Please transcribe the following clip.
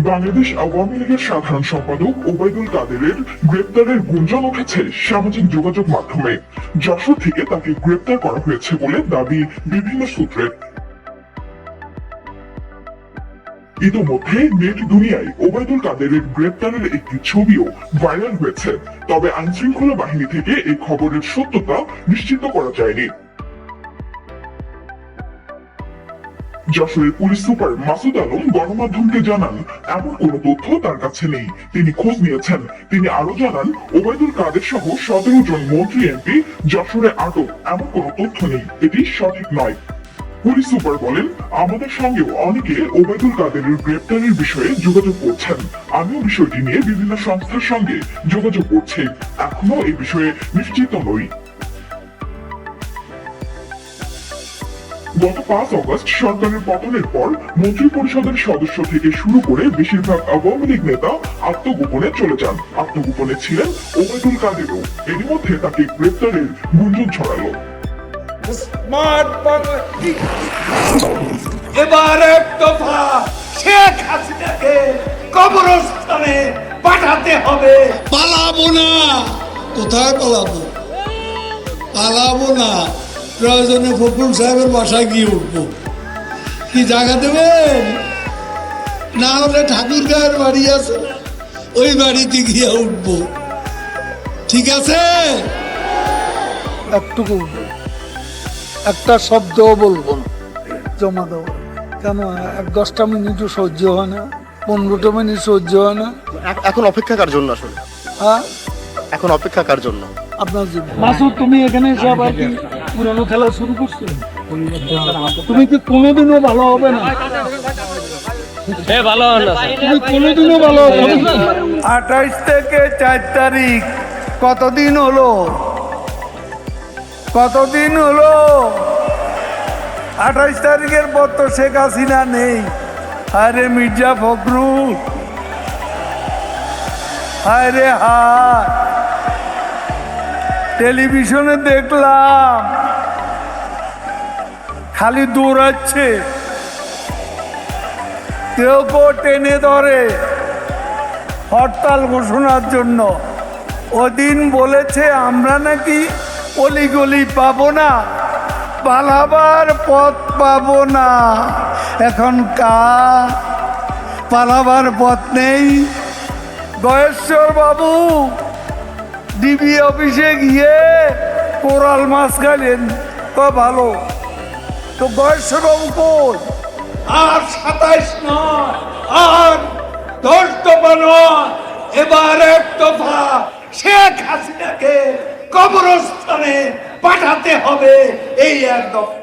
বাংলাদেশ আওয়ামী লীগের সাধারণ সম্পাদক ওবায়দুল কাদেরের গ্রেপ্তারের গুঞ্জন উঠেছে সামাজিক যোগাযোগ মাধ্যমে। যশোর থেকে তাকে গ্রেপ্তার করা হয়েছে বলে দাবি বিভিন্ন সূত্রের। ইতোমধ্যে নেট দুনিয়ায় ওবায়দুল কাদেরের গ্রেপ্তারের একটি ছবিও ভাইরাল হয়েছে, তবে আইনশৃঙ্খলা বাহিনী থেকে এই খবরের সত্যতা নিশ্চিত করা যায়নি। যশোরের পুলিশ সুপার মাসুদ আলম গণমাধ্যমকে জানান, এমন কোনো তথ্য তার কাছে নেই। তিনি খোঁজ নিয়েছেন। তিনি আরো জানান, ওবায়দুল কাদের সহ 17 জন মন্ত্রী এমপি যশোরে আটক, এমন কোনো তথ্য নেই। এটি সঠিক নয়। পুলিশ সুপার বলেন, আমাদের সঙ্গেও অনেকে ওবায়দুল কাদেরের গ্রেপ্তারের বিষয়ে যোগাযোগ করছেন। আমিও বিষয়টি নিয়ে বিভিন্ন সংস্থার সঙ্গে যোগাযোগ করছি। এখনো এই বিষয়ে নিশ্চিত নই। গত 5 অগস্ট সরকারের পতনের পর মন্ত্রী পরিষদের সদস্য থেকে শুরু করে বেশিরভাগ আওয়ামী লীগ নেতা আত্মগোপনে চলে যান। আত্মগোপনে ছিলেন ওবায়দুল কাদেরও। এরই মধ্যে তাকে গ্রেপ্তারের গুঞ্জন ছড়ালো। এবার এক দফা শেখ হাসিনাকে কবরস্থানে পাঠাতে হবে। পালাবো না। কোথায় পালাবো? পালাবো না। প্রয়োজনে ফখরুল সাহেবের বাসায় গিয়ে উঠবো। কি জায়গা দেবেন? না হলে ঠাকুর গায়ের বাড়ি আছে, ওই বাড়িতে গিয়ে উঠবো। ঠিক আছে? একটুকু একটা শব্দও বলবো না, জমা দেবো। কেন 10টা মিনিটও সহ্য হয় না, 15টা মিনিট সহ্য হয় না। এখন অপেক্ষা কার জন্য আসলে? হ্যাঁ, এখন অপেক্ষা কার জন্য? আপনার জন্য। মাসুদ, তুমি এখানে এসে আবার কি পুরানো খেলা শুরু করছো? তুমি কি কোনোদিনও ভালো হবে না? তুমি কোনোদিনও ভালো হবে না। 28 থেকে 4 তারিখ কতদিন হলো? কতদিন হলো? 28 তারিখের পর তো শেখ হাসিনা নেই। আরে মির্জা ফখরুল, আরে হায়, টেলিভিশনে দেখলাম খালি দৌড়াচ্ছে, কেউ কেউ টেনে ধরে হরতাল ঘোষণার জন্য। ওদিন বলেছে আমরা নাকি অলিগলি পাবো না, পালাবার পথ পাবো না। এখন পালাবার পথ নেই। গয়েশ্বর বাবু ডিবি অফিসে গিয়ে কোরাল মাছ খাইলেন, তো ভালো। তো গয়েশ্বর বাবু কই? আর 27 নয়, আর 10 দফা নয়, এবার এক দফা শেখ হাসিনাকে কবরস্থানে পাঠাতে হবে। এই এক দফা।